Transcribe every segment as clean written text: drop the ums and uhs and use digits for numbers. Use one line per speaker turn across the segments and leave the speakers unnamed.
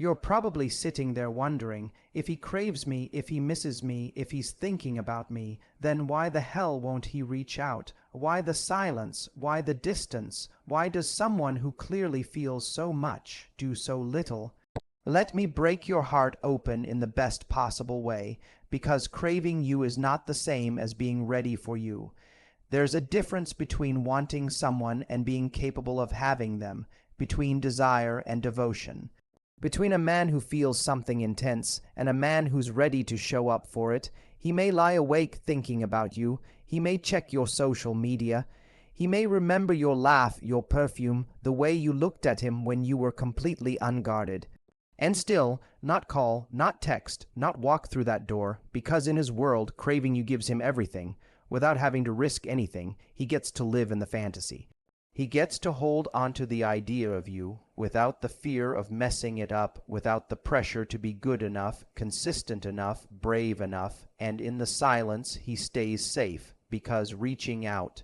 You're probably sitting there wondering, if he craves me, if he misses me, if he's thinking about me, then why the hell won't he reach out? Why the silence? Why the distance? Why does someone who clearly feels so much do so little? Let me break your heart open in the best possible way, because craving you is not the same as being ready for you. There's a difference between wanting someone and being capable of having them, between desire and devotion. Between a man who feels something intense and a man who's ready to show up for it. He may lie awake thinking about you. He may check your social media. He may remember your laugh, your perfume, the way you looked at him when you were completely unguarded. And still, not call, not text, not walk through that door, because in his world, craving you gives him everything. Without having to risk anything, he gets to live in the fantasy. He gets to hold onto the idea of you without the fear of messing it up, without the pressure to be good enough, consistent enough, brave enough, and in the silence he stays safe, because reaching out.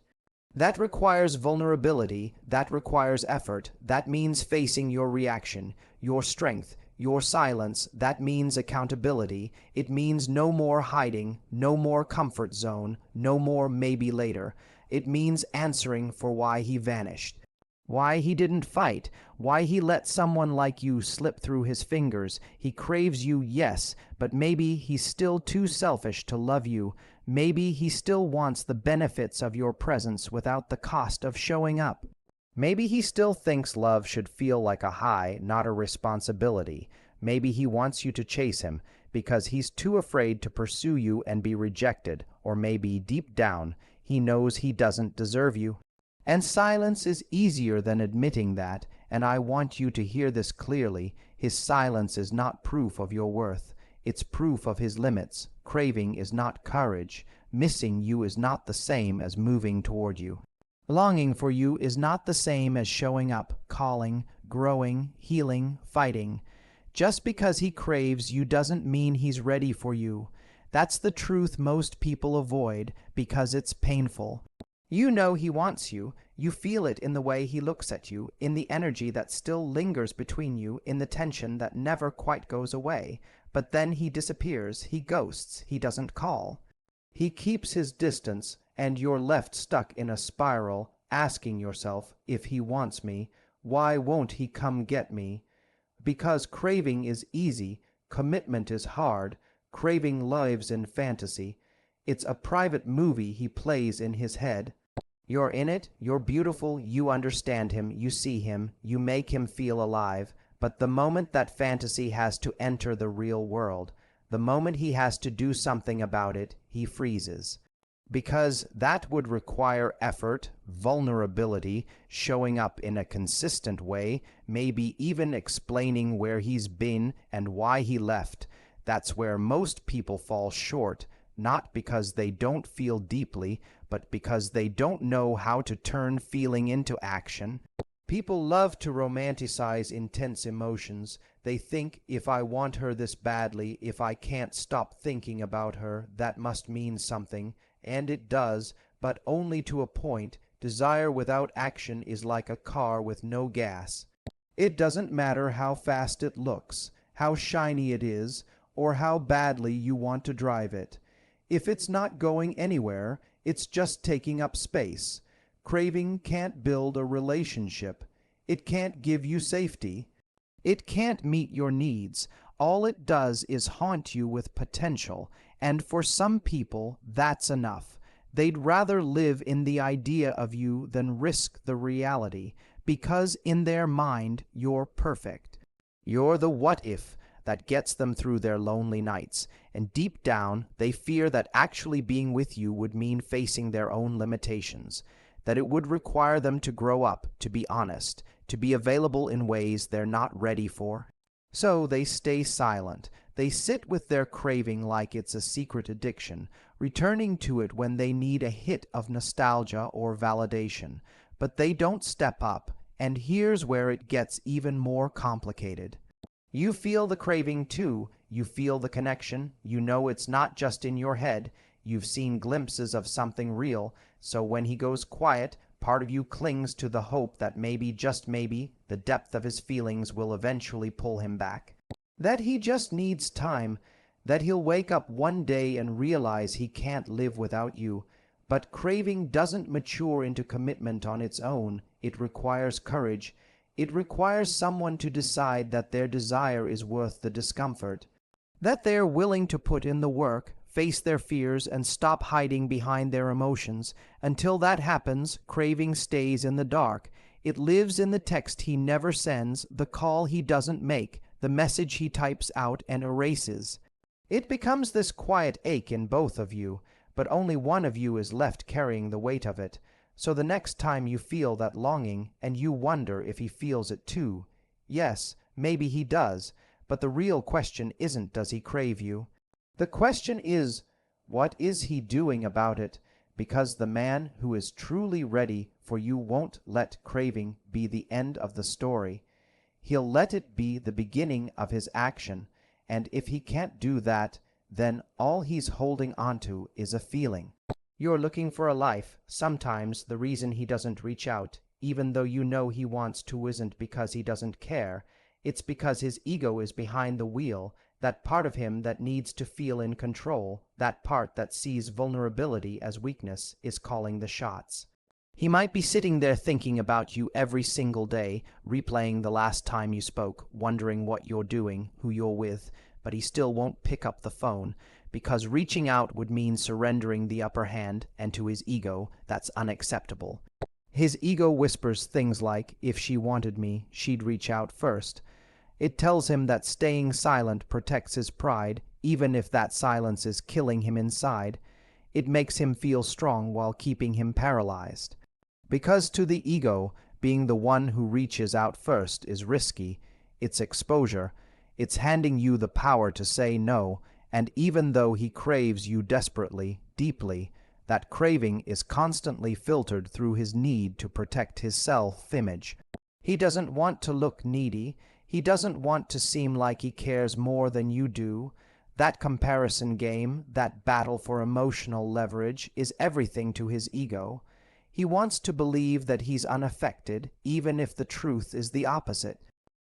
That requires vulnerability, that requires effort, that means facing your reaction, your strength, your silence, that means accountability. It means no more hiding, no more comfort zone, no more maybe later. It means answering for why he vanished, why he didn't fight, why he let someone like you slip through his fingers. He craves you, yes, but maybe he's still too selfish to love you. Maybe he still wants the benefits of your presence without the cost of showing up. Maybe he still thinks love should feel like a high, not a responsibility. Maybe he wants you to chase him because he's too afraid to pursue you and be rejected, or maybe deep down, he knows he doesn't deserve you. And silence is easier than admitting that, and I want you to hear this clearly. His silence is not proof of your worth. It's proof of his limits. Craving is not courage. Missing you is not the same as moving toward you. Longing for you is not the same as showing up, calling, growing, healing, fighting. Just because he craves you doesn't mean he's ready for you. That's the truth most people avoid because it's painful. You know he wants you. You feel it in the way he looks at you, in the energy that still lingers between you, in the tension that never quite goes away. But then he disappears, he ghosts, he doesn't call. He keeps his distance, and you're left stuck in a spiral, asking yourself, if he wants me, why won't he come get me? Because craving is easy, commitment is hard. Craving lives in fantasy. It's a private movie he plays in his head. You're in it, you're beautiful, you understand him, you see him, you make him feel alive. But the moment that fantasy has to enter the real world, the moment he has to do something about it, he freezes. Because that would require effort, vulnerability, showing up in a consistent way, maybe even explaining where he's been and why he left. That's where most people fall short, not because they don't feel deeply, but because they don't know how to turn feeling into action. People love to romanticize intense emotions. They think, if I want her this badly, if I can't stop thinking about her, that must mean something. And it does, but only to a point. Desire without action is like a car with no gas. It doesn't matter how fast it looks, how shiny it is, or how badly you want to drive it. If it's not going anywhere, it's just taking up space. Craving can't build a relationship. It can't give you safety. It can't meet your needs. All it does is haunt you with potential, and for some people, that's enough. They'd rather live in the idea of you than risk the reality, because in their mind, you're perfect. You're the what if that gets them through their lonely nights, and deep down, they fear that actually being with you would mean facing their own limitations, that it would require them to grow up, to be honest, to be available in ways they're not ready for. So they stay silent. They sit with their craving like it's a secret addiction, returning to it when they need a hit of nostalgia or validation. But they don't step up, and here's where it gets even more complicated. You feel the craving too. You feel the connection. You know it's not just in your head. You've seen glimpses of something real. So when he goes quiet, part of you clings to the hope that maybe, just maybe, the depth of his feelings will eventually pull him back. that he just needs time, that he'll wake up one day and realize he can't live without you. But craving doesn't mature into commitment on its own. It requires courage. It requires someone to decide that their desire is worth the discomfort, that they're willing to put in the work, face their fears, and stop hiding behind their emotions. Until that happens, craving stays in the dark. It lives in the text he never sends, the call he doesn't make, the message he types out and erases. It becomes this quiet ache in both of you, but only one of you is left carrying the weight of it. So the next time you feel that longing, and you wonder if he feels it too. Yes, maybe he does, but the real question isn't does he crave you. The question is, what is he doing about it? Because the man who is truly ready for you won't let craving be the end of the story. He'll let it be the beginning of his action, and if he can't do that, then all he's holding onto is a feeling. You're looking for a life. Sometimes the reason he doesn't reach out, even though you know he wants to, isn't because he doesn't care. It's because his ego is behind the wheel, that part of him that needs to feel in control, that part that sees vulnerability as weakness, is calling the shots. He might be sitting there thinking about you every single day, replaying the last time you spoke, wondering what you're doing, who you're with, but he still won't pick up the phone, because reaching out would mean surrendering the upper hand, and to his ego, that's unacceptable. His ego whispers things like, if she wanted me, she'd reach out first. It tells him that staying silent protects his pride, even if that silence is killing him inside. It makes him feel strong while keeping him paralyzed. Because to the ego, being the one who reaches out first is risky. It's exposure. It's handing you the power to say no, and even though he craves you desperately, deeply, that craving is constantly filtered through his need to protect his self-image. He doesn't want to look needy. He doesn't want to seem like he cares more than you do. That comparison game, that battle for emotional leverage, is everything to his ego. He wants to believe that he's unaffected, even if the truth is the opposite.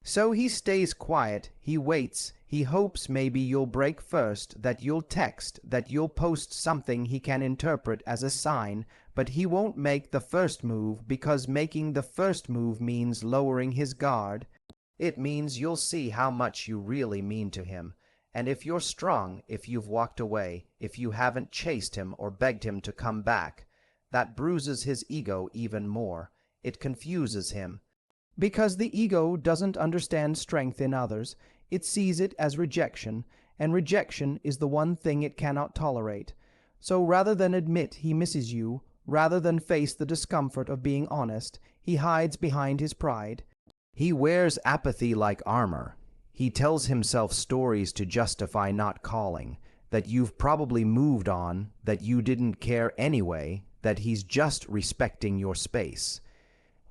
So he stays quiet, he waits, he hopes maybe you'll break first, that you'll text, that you'll post something he can interpret as a sign, but he won't make the first move because making the first move means lowering his guard. It means you'll see how much you really mean to him. And if you're strong, if you've walked away, if you haven't chased him or begged him to come back, that bruises his ego even more. It confuses him. Because the ego doesn't understand strength in others, it sees it as rejection, and rejection is the one thing it cannot tolerate. So rather than admit he misses you, rather than face the discomfort of being honest, he hides behind his pride. He wears apathy like armor. He tells himself stories to justify not calling, that you've probably moved on, that you didn't care anyway, that he's just respecting your space.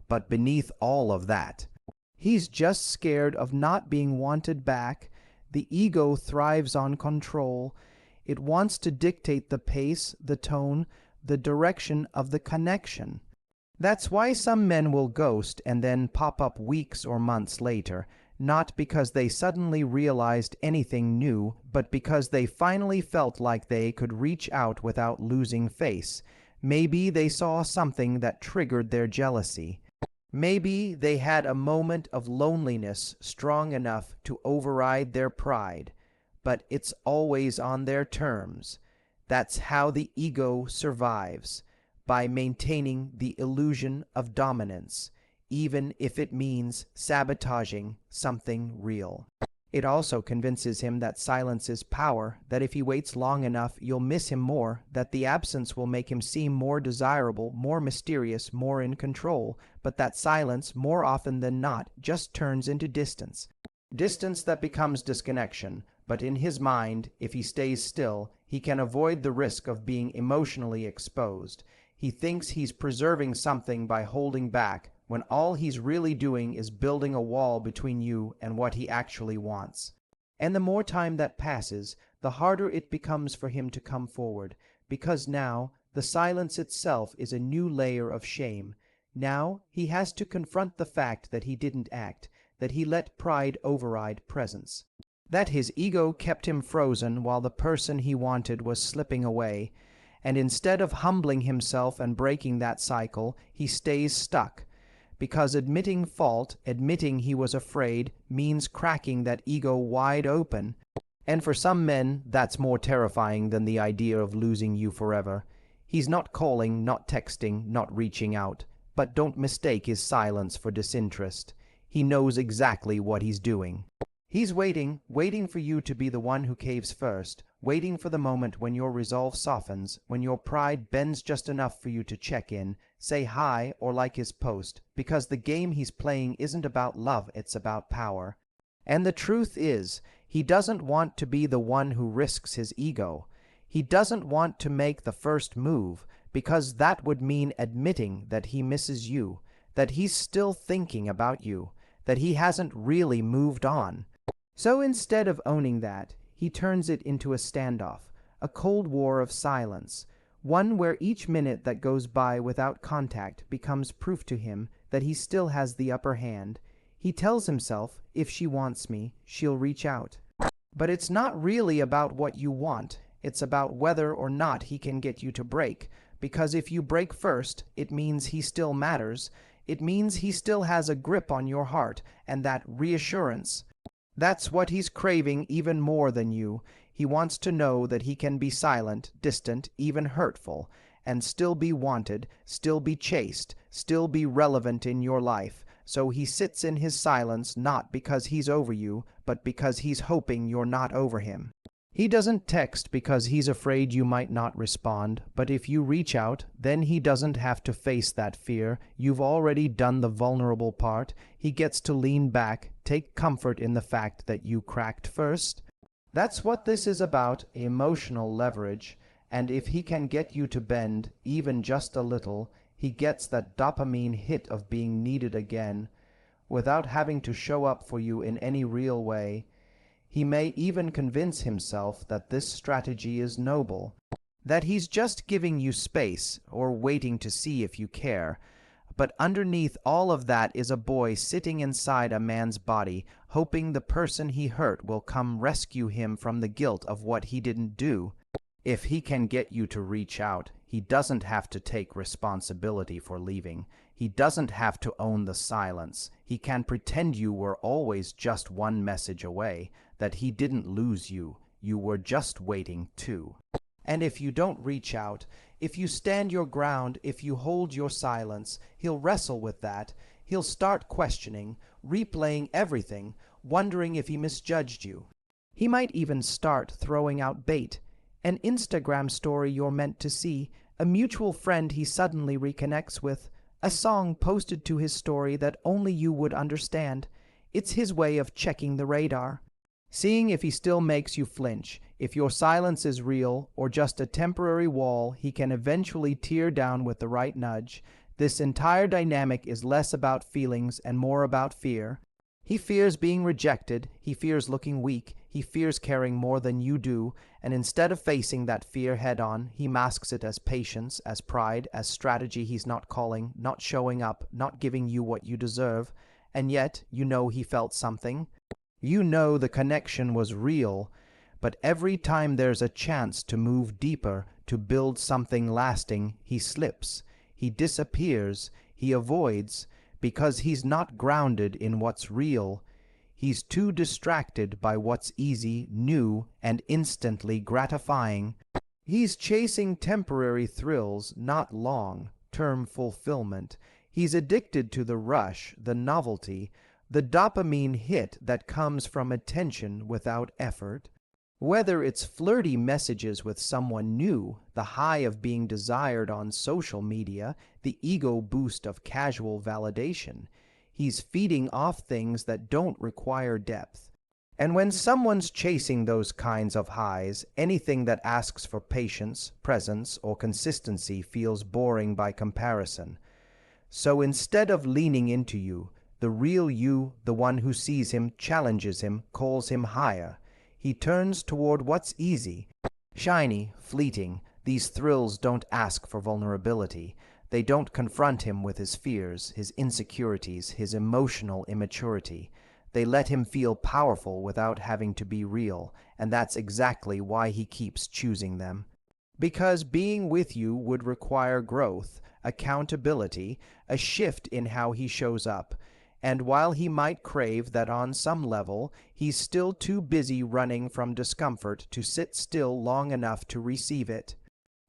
But beneath all of that, he's just scared of not being wanted back. The ego thrives on control. It wants to dictate the pace, the tone, the direction of the connection. That's why some men will ghost and then pop up weeks or months later, not because they suddenly realized anything new, but because they finally felt like they could reach out without losing face. Maybe they saw something that triggered their jealousy. Maybe they had a moment of loneliness strong enough to override their pride. But it's always on their terms. That's how the ego survives, by maintaining the illusion of dominance, even if it means sabotaging something real. It also convinces him that silence is power, that if he waits long enough, you'll miss him more, that the absence will make him seem more desirable, more mysterious, more in control, but that silence, more often than not, just turns into distance. Distance that becomes disconnection, but in his mind, if he stays still, he can avoid the risk of being emotionally exposed. He thinks he's preserving something by holding back, when all he's really doing is building a wall between you and what he actually wants. And the more time that passes, the harder it becomes for him to come forward, because now the silence itself is a new layer of shame. Now he has to confront the fact that he didn't act, that he let pride override presence. that his ego kept him frozen while the person he wanted was slipping away, and instead of humbling himself and breaking that cycle, he stays stuck. Because admitting fault, admitting he was afraid, means cracking that ego wide open. And for some men, that's more terrifying than the idea of losing you forever. He's not calling, not texting, not reaching out. But don't mistake his silence for disinterest. He knows exactly what he's doing. He's waiting for you to be the one who caves first, waiting for the moment when your resolve softens, when your pride bends just enough for you to check in, say hi, or like his post, because the game he's playing isn't about love, it's about power. And the truth is, he doesn't want to be the one who risks his ego. He doesn't want to make the first move, because that would mean admitting that he misses you, that he's still thinking about you, that he hasn't really moved on. So instead of owning that, he turns it into a standoff, a cold war of silence, one where each minute that goes by without contact becomes proof to him that he still has the upper hand. He tells himself, if she wants me, she'll reach out. But it's not really about what you want, it's about whether or not he can get you to break, because if you break first, it means he still matters, it means he still has a grip on your heart, and that reassurance. That's what he's craving even more than you. He wants to know that he can be silent, distant, even hurtful, and still be wanted, still be chased, still be relevant in your life. So he sits in his silence not because he's over you, but because he's hoping you're not over him. He doesn't text because he's afraid you might not respond, but if you reach out, then he doesn't have to face that fear. You've already done the vulnerable part. He gets to lean back, take comfort in the fact that you cracked first. That's what this is about, emotional leverage, and if he can get you to bend, even just a little, he gets that dopamine hit of being needed again, without having to show up for you in any real way. He may even convince himself that this strategy is noble, that he's just giving you space or waiting to see if you care. But underneath all of that is a boy sitting inside a man's body, hoping the person he hurt will come rescue him from the guilt of what he didn't do. If he can get you to reach out, he doesn't have to take responsibility for leaving. He doesn't have to own the silence. He can pretend you were always just one message away, that he didn't lose you. You were just waiting too. And if you don't reach out, if you stand your ground, if you hold your silence, he'll wrestle with that. He'll start questioning, replaying everything, wondering if he misjudged you. He might even start throwing out bait. An Instagram story you're meant to see, a mutual friend he suddenly reconnects with, a song posted to his story that only you would understand. It's his way of checking the radar, seeing if he still makes you flinch. If your silence is real or just a temporary wall he can eventually tear down with the right nudge. This entire dynamic is less about feelings and more about fear. He fears being rejected, he fears looking weak, he fears caring more than you do, and instead of facing that fear head-on, he masks it as patience, as pride, as strategy he's not calling, not showing up, not giving you what you deserve. And yet, you know he felt something. You know the connection was real, but every time there's a chance to move deeper, to build something lasting, he slips, he disappears, he avoids, because he's not grounded in what's real. He's too distracted by what's easy, new, and instantly gratifying. He's chasing temporary thrills, not long-term fulfillment. He's addicted to the rush, the novelty, the dopamine hit that comes from attention without effort. Whether it's flirty messages with someone new, the high of being desired on social media, the ego boost of casual validation, he's feeding off things that don't require depth. And when someone's chasing those kinds of highs, anything that asks for patience, presence, or consistency feels boring by comparison. So instead of leaning into you, the real you, the one who sees him, challenges him, calls him higher, he turns toward what's easy, shiny, fleeting. These thrills don't ask for vulnerability. They don't confront him with his fears, his insecurities, his emotional immaturity. They let him feel powerful without having to be real, and that's exactly why he keeps choosing them. Because being with you would require growth, accountability, a shift in how he shows up. And while he might crave that on some level, he's still too busy running from discomfort to sit still long enough to receive it.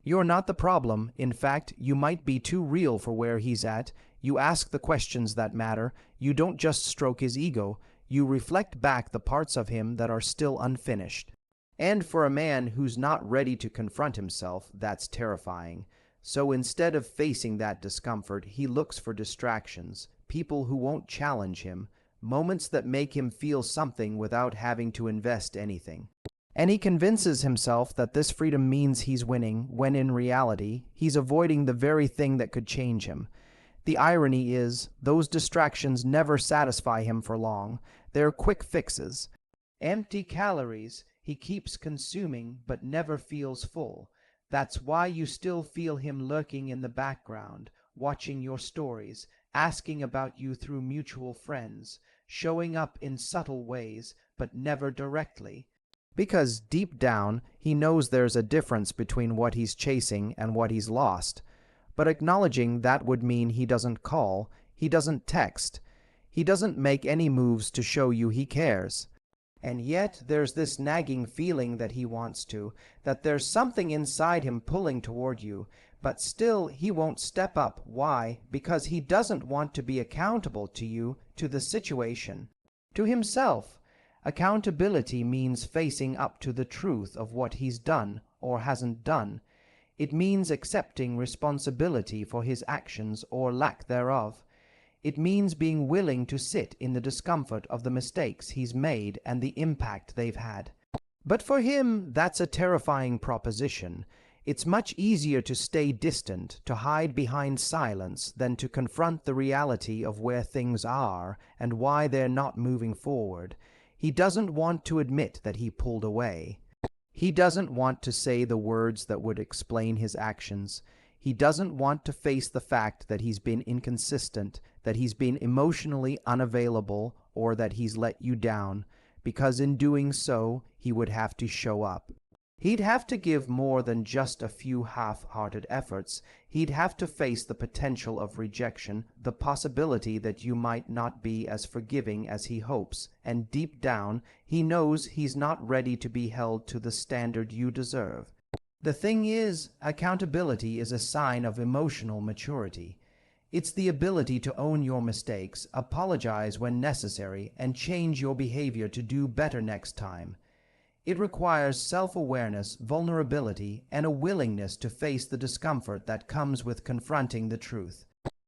You're not the problem. In fact, you might be too real for where he's at. You ask the questions that matter. You don't just stroke his ego. You reflect back the parts of him that are still unfinished. And for a man who's not ready to confront himself, that's terrifying. So instead of facing that discomfort, he looks for distractions, people who won't challenge him, moments that make him feel something without having to invest anything. And he convinces himself that this freedom means he's winning, when in reality, he's avoiding the very thing that could change him. The irony is, those distractions never satisfy him for long. They're quick fixes. Empty calories he keeps consuming but never feels full. That's why you still feel him lurking in the background, watching your stories, asking about you through mutual friends, showing up in subtle ways, but never directly. Because deep down, he knows there's a difference between what he's chasing and what he's lost. But acknowledging that would mean he doesn't call, he doesn't text, he doesn't make any moves to show you he cares. And yet there's this nagging feeling that he wants to, that there's something inside him pulling toward you, but still he won't step up. Why? Because he doesn't want to be accountable to you, to the situation, to himself. Accountability means facing up to the truth of what he's done or hasn't done. It means accepting responsibility for his actions or lack thereof. It means being willing to sit in the discomfort of the mistakes he's made and the impact they've had. But for him, that's a terrifying proposition. It's much easier to stay distant, to hide behind silence, than to confront the reality of where things are and why they're not moving forward. He doesn't want to admit that he pulled away. He doesn't want to say the words that would explain his actions. He doesn't want to face the fact that he's been inconsistent, that he's been emotionally unavailable, or that he's let you down, because in doing so, he would have to show up. He'd have to give more than just a few half-hearted efforts. He'd have to face the potential of rejection, the possibility that you might not be as forgiving as he hopes, and deep down, he knows he's not ready to be held to the standard you deserve. The thing is, accountability is a sign of emotional maturity. It's the ability to own your mistakes, apologize when necessary, and change your behavior to do better next time. It requires self-awareness, vulnerability, and a willingness to face the discomfort that comes with confronting the truth.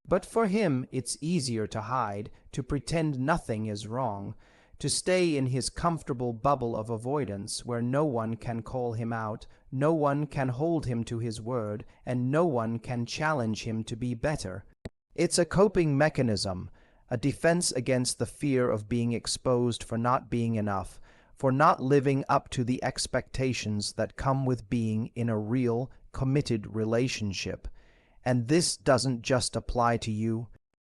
But for him, it's easier to hide, to pretend nothing is wrong, to stay in his comfortable bubble of avoidance where no one can call him out, no one can hold him to his word, and no one can challenge him to be better. It's a coping mechanism, a defense against the fear of being exposed for not being enough, for not living up to the expectations that come with being in a real, committed relationship. And this doesn't just apply to you.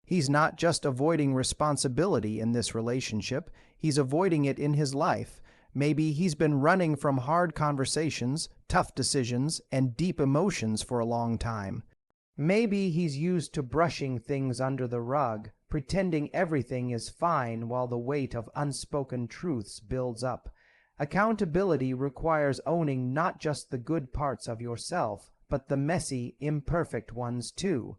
He's not just avoiding responsibility in this relationship, he's avoiding it in his life. Maybe he's been running from hard conversations, tough decisions, and deep emotions for a long time. Maybe he's used to brushing things under the rug, pretending everything is fine while the weight of unspoken truths builds up. Accountability requires owning not just the good parts of yourself, but the messy, imperfect ones too.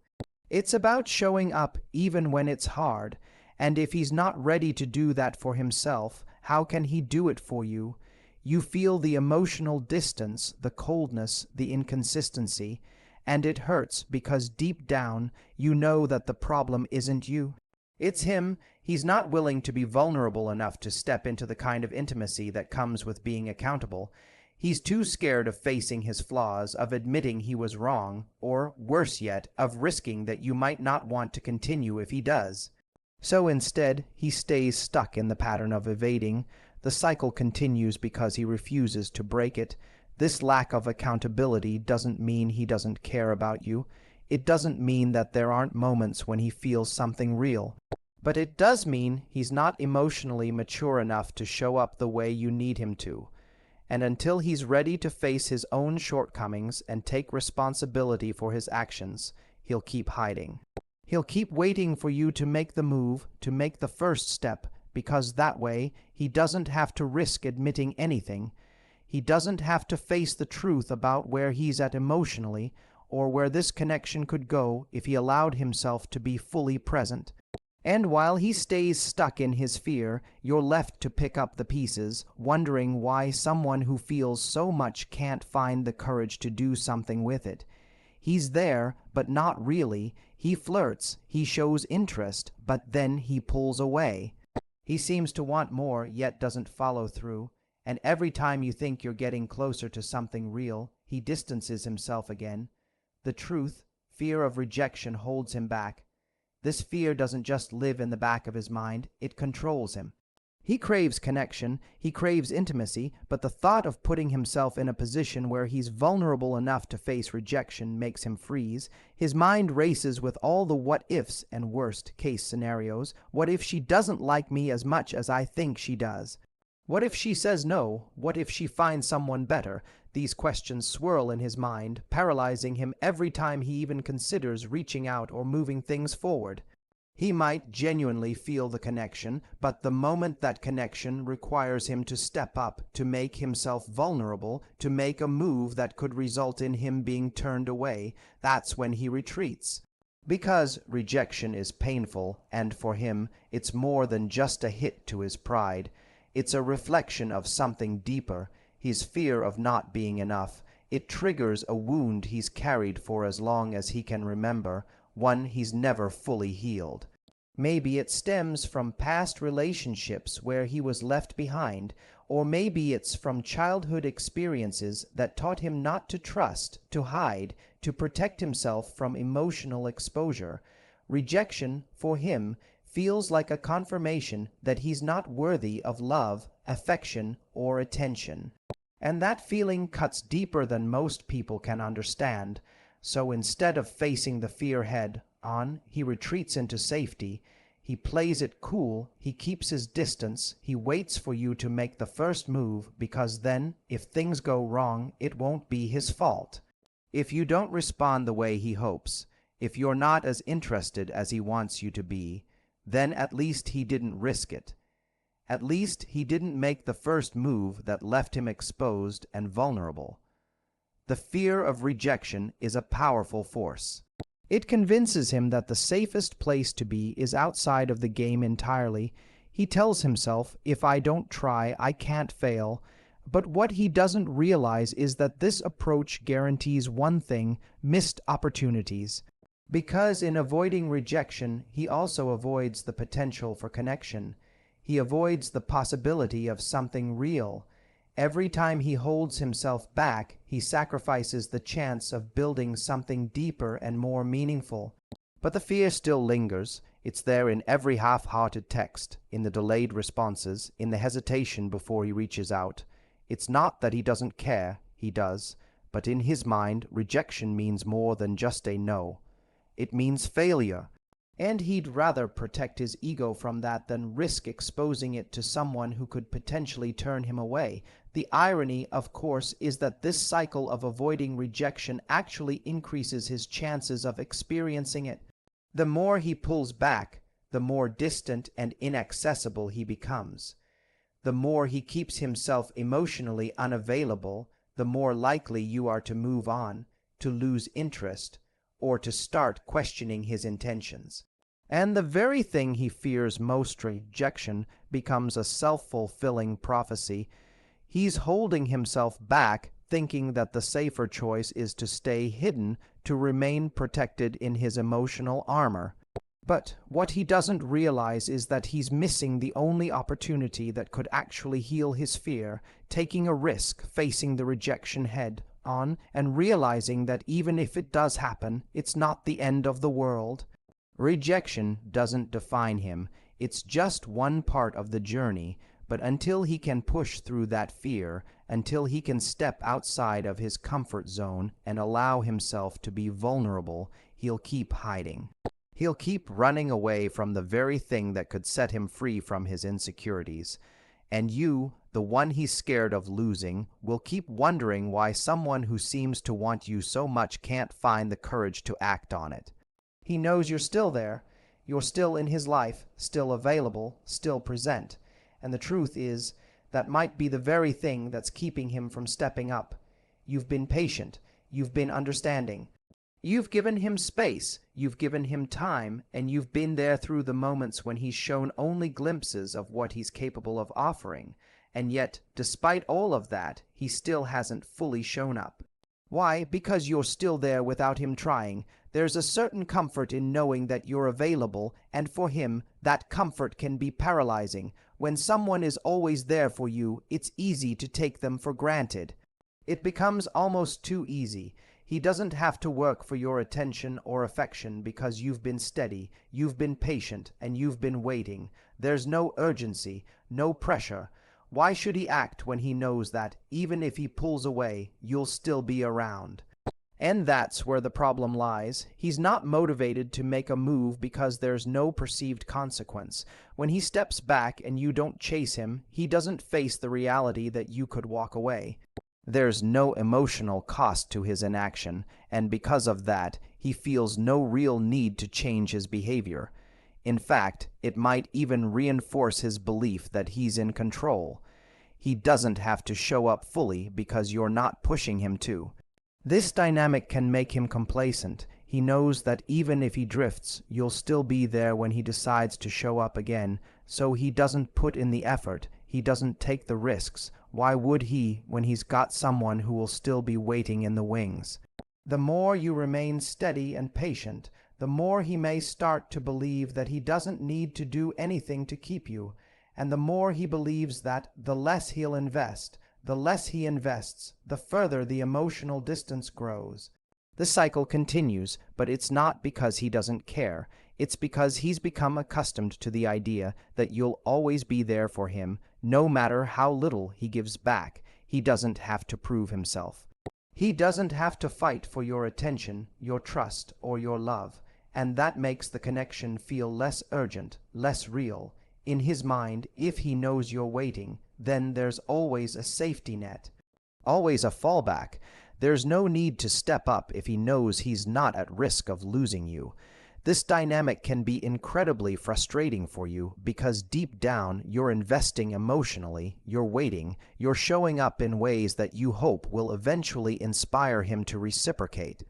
It's about showing up even when it's hard, and if he's not ready to do that for himself, how can he do it for you? You feel the emotional distance, the coldness, the inconsistency, and it hurts because deep down you know that the problem isn't you. It's him. He's not willing to be vulnerable enough to step into the kind of intimacy that comes with being accountable. He's too scared of facing his flaws, of admitting he was wrong, or, worse yet, of risking that you might not want to continue if he does. So instead, he stays stuck in the pattern of evading. The cycle continues because he refuses to break it. This lack of accountability doesn't mean he doesn't care about you. It doesn't mean that there aren't moments when he feels something real. But it does mean he's not emotionally mature enough to show up the way you need him to. And until he's ready to face his own shortcomings and take responsibility for his actions, he'll keep hiding. He'll keep waiting for you to make the move, to make the first step, because that way he doesn't have to risk admitting anything. He doesn't have to face the truth about where he's at emotionally, or where this connection could go if he allowed himself to be fully present. And while he stays stuck in his fear, you're left to pick up the pieces, wondering why someone who feels so much can't find the courage to do something with it. He's there, but not really. He flirts, he shows interest, but then he pulls away. He seems to want more, yet doesn't follow through. And every time you think you're getting closer to something real, he distances himself again. The truth, fear of rejection, holds him back. This fear doesn't just live in the back of his mind, it controls him. He craves connection, he craves intimacy, but the thought of putting himself in a position where he's vulnerable enough to face rejection makes him freeze. His mind races with all the what-ifs and worst-case scenarios. What if she doesn't like me as much as I think she does? What if she says no? What if she finds someone better? These questions swirl in his mind, paralyzing him every time he even considers reaching out or moving things forward. He might genuinely feel the connection, but the moment that connection requires him to step up, to make himself vulnerable, to make a move that could result in him being turned away, that's when he retreats. Because rejection is painful, and for him, it's more than just a hit to his pride. It's a reflection of something deeper, his fear of not being enough. It triggers a wound he's carried for as long as he can remember, one he's never fully healed. Maybe it stems from past relationships where he was left behind, or maybe it's from childhood experiences that taught him not to trust, to hide, to protect himself from emotional exposure. Rejection, for him, feels like a confirmation that he's not worthy of love, affection, or attention. And that feeling cuts deeper than most people can understand. So instead of facing the fear head on, he retreats into safety. He plays it cool, he keeps his distance, he waits for you to make the first move, because then, if things go wrong, it won't be his fault. If you don't respond the way he hopes, if you're not as interested as he wants you to be, then at least he didn't risk it. At least he didn't make the first move that left him exposed and vulnerable. The fear of rejection is a powerful force. It convinces him that the safest place to be is outside of the game entirely. He tells himself, if I don't try, I can't fail. But what he doesn't realize is that this approach guarantees one thing: missed opportunities. Because in avoiding rejection, he also avoids the potential for connection. He avoids the possibility of something real. Every time he holds himself back, he sacrifices the chance of building something deeper and more meaningful. But the fear still lingers. It's there in every half-hearted text, in the delayed responses, in the hesitation before he reaches out. It's not that he doesn't care, he does, but in his mind, rejection means more than just a no. It means failure. And he'd rather protect his ego from that than risk exposing it to someone who could potentially turn him away. The irony, of course, is that this cycle of avoiding rejection actually increases his chances of experiencing it. The more he pulls back, the more distant and inaccessible he becomes. The more he keeps himself emotionally unavailable, the more likely you are to move on, to lose interest, or to start questioning his intentions. And the very thing he fears most, rejection, becomes a self-fulfilling prophecy. He's holding himself back, thinking that the safer choice is to stay hidden, to remain protected in his emotional armor. But what he doesn't realize is that he's missing the only opportunity that could actually heal his fear, taking a risk, facing the rejection head on, and realizing that even if it does happen, it's not the end of the world. Rejection doesn't define him. It's just one part of the journey, but until he can push through that fear, until he can step outside of his comfort zone and allow himself to be vulnerable, he'll keep hiding. He'll keep running away from the very thing that could set him free from his insecurities. And you, the one he's scared of losing, will keep wondering why someone who seems to want you so much can't find the courage to act on it. He knows you're still there. You're still in his life, still available, still present. And the truth is, that might be the very thing that's keeping him from stepping up. You've been patient. You've been understanding. You've given him space, you've given him time, and you've been there through the moments when he's shown only glimpses of what he's capable of offering. And yet, despite all of that, he still hasn't fully shown up. Why? Because you're still there without him trying. There's a certain comfort in knowing that you're available, and for him, that comfort can be paralyzing. When someone is always there for you, it's easy to take them for granted. It becomes almost too easy. He doesn't have to work for your attention or affection because you've been steady, you've been patient, and you've been waiting. There's no urgency, no pressure. Why should he act when he knows that, even if he pulls away, you'll still be around? And that's where the problem lies. He's not motivated to make a move because there's no perceived consequence. When he steps back and you don't chase him, he doesn't face the reality that you could walk away. There's no emotional cost to his inaction, and because of that, he feels no real need to change his behavior. In fact, it might even reinforce his belief that he's in control. He doesn't have to show up fully because you're not pushing him to. This dynamic can make him complacent. He knows that even if he drifts, you'll still be there when he decides to show up again, so he doesn't put in the effort, he doesn't take the risks. Why would he when he's got someone who will still be waiting in the wings? The more you remain steady and patient, the more he may start to believe that he doesn't need to do anything to keep you, and the more he believes that, the less he'll invest. The less he invests, the further the emotional distance grows. The cycle continues, but it's not because he doesn't care. It's because he's become accustomed to the idea that you'll always be there for him, no matter how little he gives back. He doesn't have to prove himself. He doesn't have to fight for your attention, your trust, or your love, and that makes the connection feel less urgent, less real. In his mind, if he knows you're waiting, then there's always a safety net, always a fallback. There's no need to step up if he knows he's not at risk of losing you. This dynamic can be incredibly frustrating for you because deep down you're investing emotionally, you're waiting, you're showing up in ways that you hope will eventually inspire him to reciprocate.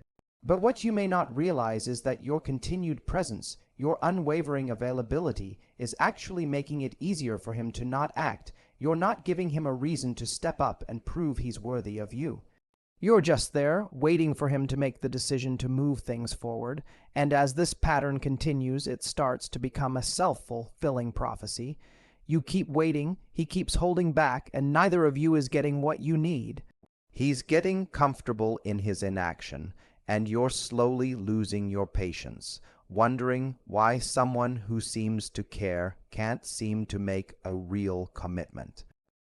But what you may not realize is that your continued presence, your unwavering availability, is actually making it easier for him to not act. You're not giving him a reason to step up and prove he's worthy of you. You're just there, waiting for him to make the decision to move things forward, and as this pattern continues, it starts to become a self-fulfilling prophecy. You keep waiting, he keeps holding back, and neither of you is getting what you need. He's getting comfortable in his inaction, and you're slowly losing your patience, wondering why someone who seems to care can't seem to make a real commitment.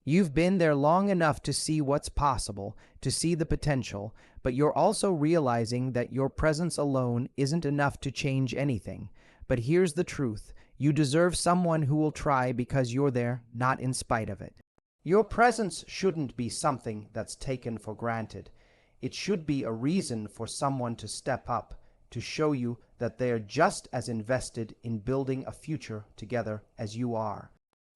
You've been there long enough to see what's possible, to see the potential, but you're also realizing that your presence alone isn't enough to change anything. But here's the truth. You deserve someone who will try because you're there, not in spite of it. Your presence shouldn't be something that's taken for granted. It should be a reason for someone to step up, to show you that they're just as invested in building a future together as you are.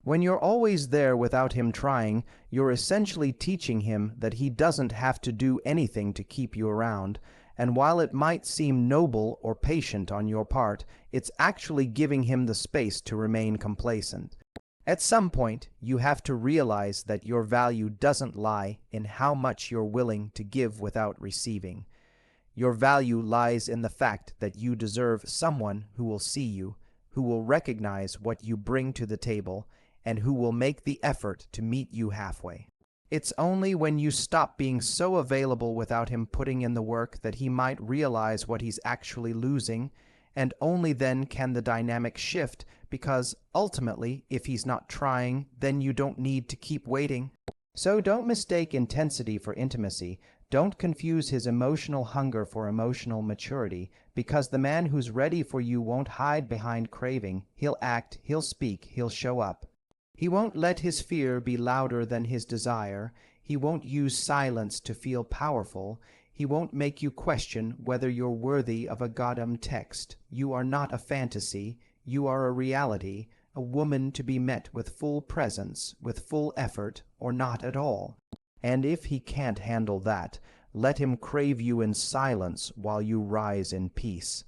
When you're always there without him trying, you're essentially teaching him that he doesn't have to do anything to keep you around, and while it might seem noble or patient on your part, it's actually giving him the space to remain complacent. At some point, you have to realize that your value doesn't lie in how much you're willing to give without receiving. Your value lies in the fact that you deserve someone who will see you, who will recognize what you bring to the table, and who will make the effort to meet you halfway. It's only when you stop being so available without him putting in the work that he might realize what he's actually losing, and only then can the dynamic shift, because ultimately, if he's not trying, then you don't need to keep waiting. So don't mistake intensity for intimacy. Don't confuse his emotional hunger for emotional maturity, because the man who's ready for you won't hide behind craving. He'll act, he'll speak, he'll show up. He won't let his fear be louder than his desire. He won't use silence to feel powerful. He won't make you question whether you're worthy of a goddamn text. You are not a fantasy. You are a reality, a woman to be met with full presence, with full effort, or not at all. And if he can't handle that, let him crave you in silence while you rise in peace.